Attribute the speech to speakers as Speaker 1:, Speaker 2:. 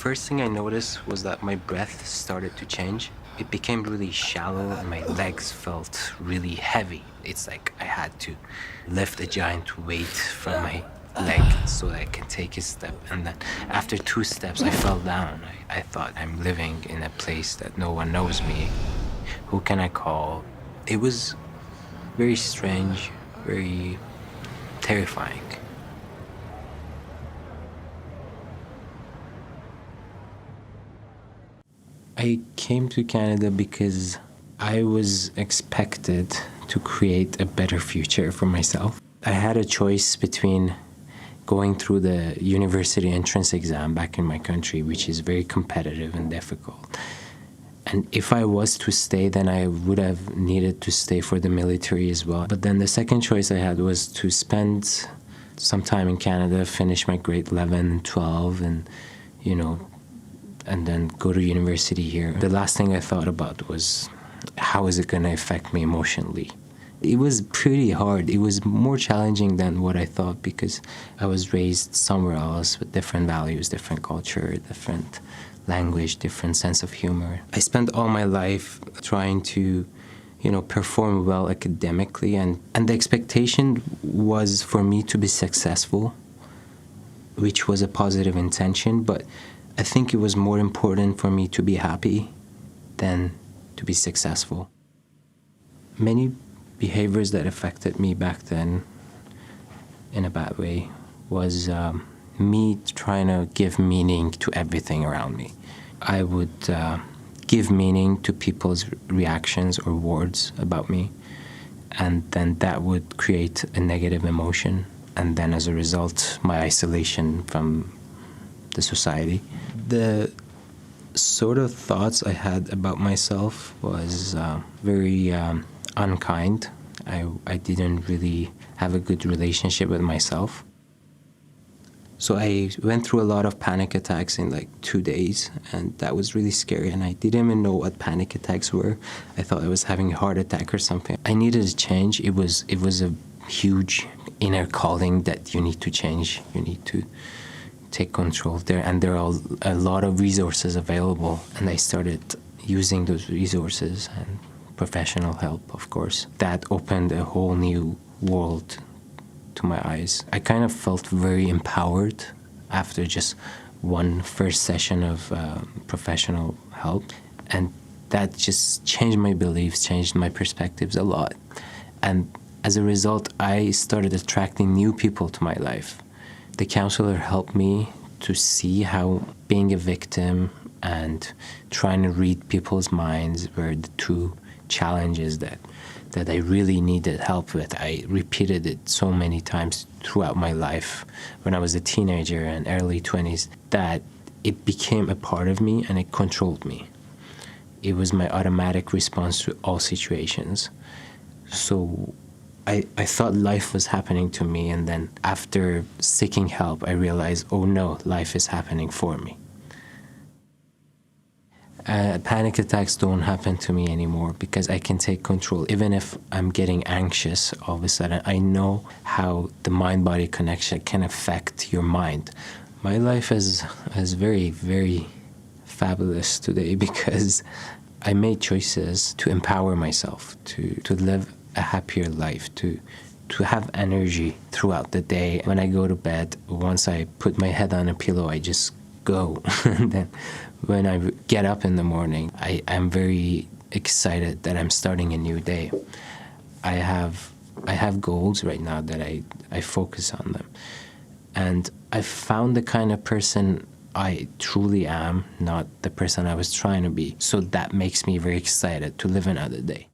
Speaker 1: first thing I noticed was that my breath started to change. It became really shallow and my legs felt really heavy. It's like I had to lift a giant weight from my leg so that I can take a step. And then after 2 steps, I fell down. I thought, I'm living in a place that no one knows me. Who can I call? It was very strange, very terrifying. I came to Canada because I was expected to create a better future for myself. I had a choice between going through the university entrance exam back in my country, which is very competitive and difficult. And if I was to stay, then I would have needed to stay for the military as well. But then the second choice I had was to spend some time in Canada, finish my grade 11 and 12, and, and then go to university here. The last thing I thought about was, how is it going to affect me emotionally? It was pretty hard. It was more challenging than what I thought because I was raised somewhere else with different values, different culture, different language, different sense of humor. I spent all my life trying to, perform well academically, and the expectation was for me to be successful, which was a positive intention, but I think it was more important for me to be happy than to be successful. Many behaviors that affected me back then in a bad way was me trying to give meaning to everything around me. I would give meaning to people's reactions or words about me, and then that would create a negative emotion, and then as a result, my isolation from the society. The sort of thoughts I had about myself was very unkind. I didn't really have a good relationship with myself. So I went through a lot of panic attacks in like 2 days, and that was really scary, and I didn't even know what panic attacks were. I thought I was having a heart attack or something. I needed to change. It was a huge inner calling that you need to change. You need to take control there, and there are a lot of resources available, and I started using those resources and professional help, of course. That opened a whole new world to my eyes. I kind of felt very empowered after just one first session of professional help, and that just changed my beliefs, changed my perspectives a lot. And as a result, I started attracting new people to my life. The counselor helped me to see how being a victim and trying to read people's minds were the two challenges that I really needed help with. I repeated it so many times throughout my life when I was a teenager and early 20s that it became a part of me and it controlled me. It was my automatic response to all situations. So I thought life was happening to me, and then after seeking help, I realized, oh no, life is happening for me. Panic attacks don't happen to me anymore because I can take control. Even if I'm getting anxious, all of a sudden, I know how the mind-body connection can affect your mind. My life is very, very fabulous today because I made choices to empower myself, to live a happier life, to have energy throughout the day. When I go to bed, once I put my head on a pillow, I just go. And then when I get up in the morning, I'm very excited that I'm starting a new day. I have goals right now that I focus on them. And I found the kind of person I truly am, not the person I was trying to be. So that makes me very excited to live another day.